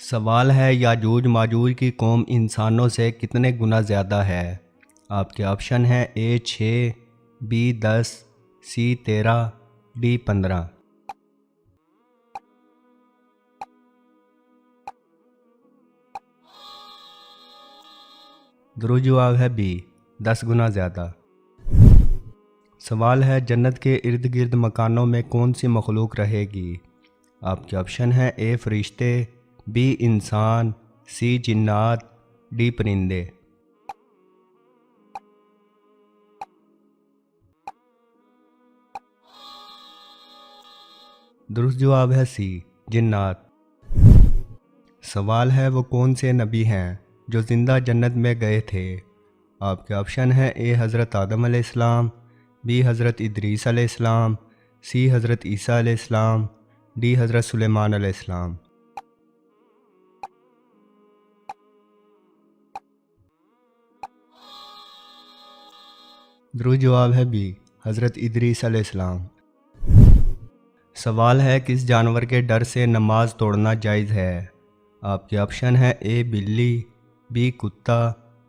सवाल है याजूज माजूज की कौम इंसानों से कितने गुना ज़्यादा है। आपके ऑप्शन हैं ए 6, बी 10, सी 13, डी 15। दुरुस्त जवाब है बी 10 गुना ज़्यादा। सवाल है जन्नत के इर्द गिर्द मकानों में कौन सी मखलूक रहेगी। आपके ऑप्शन हैं ए फरिश्ते, बी इंसान, सी जिन्नात, डी परिंदे। दुरुस्त जवाब है सी जिन्नात। सवाल है वो कौन से नबी हैं जो ज़िंदा जन्नत में गए थे। आपके ऑप्शन हैं ए हज़रत आदम अलैहिस्सलाम, बी हज़रत इदरीस अलैहिस्सलाम, सी हज़रत ईसा अलैहिस्सलाम, डी हज़रत सुलेमान अलैहिस्सलाम। दुरुस्त जवाब है बी हज़रत इदरीस अलैहिस्सलाम। सवाल है किस जानवर के डर से नमाज तोड़ना जायज़ है। आपके ऑप्शन है ए बिल्ली, बी कुत्ता,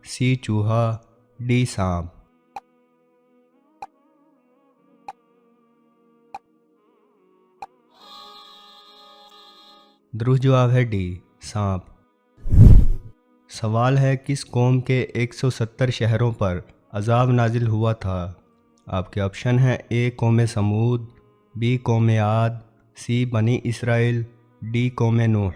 सी चूहा, डी सांप। दुरुस्त जवाब है डी सांप। सवाल है किस कौम के 170 शहरों पर अजाब नाजिल हुआ था। आपके ऑप्शन हैं ए कौम समूद, बी कौम आद, सी बनी इसराइल, डी कौम नूह।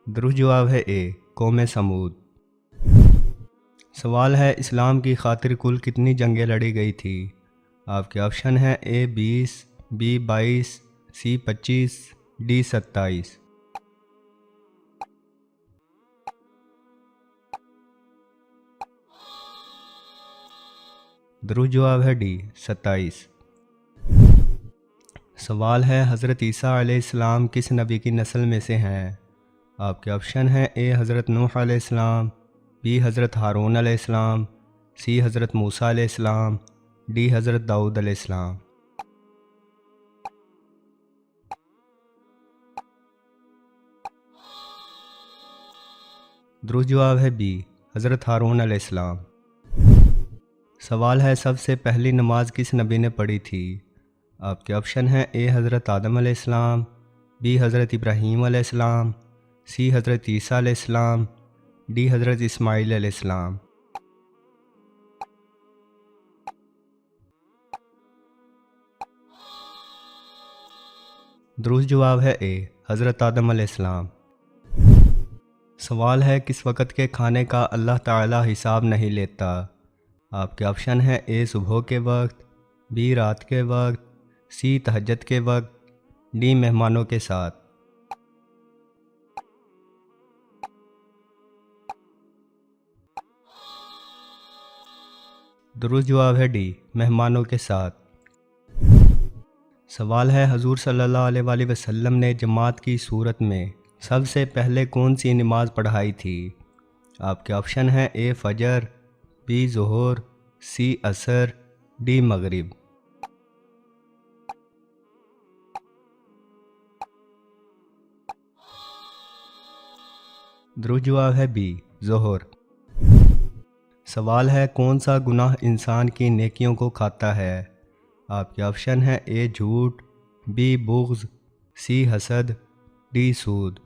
दुरुस्त जवाब है ए कौम समूद। सवाल है इस्लाम की खातिर कुल कितनी जंगें लड़ी गई थी। आपके ऑप्शन हैं ए 20, बी 22, सी 25, डी 27। दुरुस्त जवाब है डी 27। सवाल है हज़रत ईसा अलैहिस्सलाम किस नबी की नस्ल में से हैं। आपके ऑप्शन हैं ए हज़रत नूह अलैहिस्सलाम, बी हज़रत हारून अलैहिस्सलाम, सी हज़रत मूसा अलैहिस्सलाम, डी हज़रत दाऊद अलैहिस्सलाम। दुरुस्त जवाब है बी हज़रत हारून अलैहिस्सलाम। सवाल है सबसे पहली नमाज किस नबी ने पढ़ी थी। आपके ऑप्शन हैं ए हज़रत आदम अलैहिस्सलाम, बी हज़रत इब्राहीम अलैहिस्सलाम, सी हज़रत ईसा अलैहिस्सलाम, डी हज़रत इस्माईल अलैहिस्सलाम। दुरुस्त जवाब है ए हज़रत आदम अलैहिस्सलाम। सवाल है किस वक़्त के खाने का अल्लाह ताला हिसाब नहीं लेता। आपके ऑप्शन हैं ए सुबह के वक्त, बी रात के वक्त, सी तहज्जुद के वक्त, डी मेहमानों के साथ। दुरुस्त जवाब है डी मेहमानों के साथ। सवाल है हजूर सल्लल्लाहु अलैहि वसल्लम ने जमात की सूरत में सबसे पहले कौन सी नमाज पढ़ाई थी। आपके ऑप्शन हैं ए फजर, बी ज़ोहर, सी असर, डी मगरिब। दुरुस्त जवाब है बी ज़ोहर। सवाल है कौन सा गुनाह इंसान की नेकियों को खाता है। आपके ऑप्शन हैं ए झूठ, बी बुग़्ज़, सी हसद, डी सूद।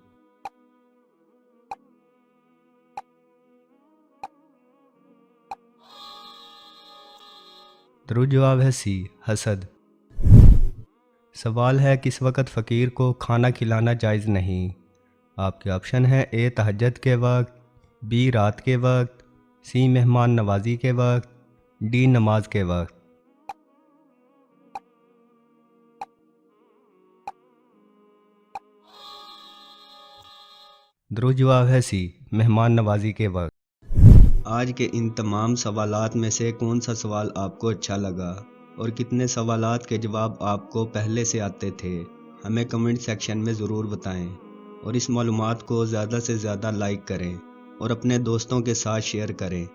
दुरुस्त जवाब है सी हसद। सवाल है किस वक़्त फ़कीर को खाना खिलाना जायज़ नहीं। आपके ऑप्शन हैं ए तहज्जुद के वक्त, बी रात के वक्त, सी मेहमान नवाजी के वक्त, डी नमाज के वक्त। दुरुस्त जवाब है सी मेहमान नवाजी के वक्त। आज के इन तमाम सवालात में से कौन सा सवाल आपको अच्छा लगा और कितने सवालात के जवाब आपको पहले से आते थे, हमें कमेंट सेक्शन में ज़रूर बताएं और इस मालूमात को ज़्यादा से ज़्यादा लाइक करें और अपने दोस्तों के साथ शेयर करें।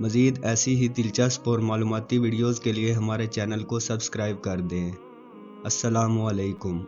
मज़ीद ऐसी ही दिलचस्प और मालूमाती वीडियोज़ के लिए हमारे चैनल को सब्सक्राइब कर दें। अस्सलामु अलैकुम।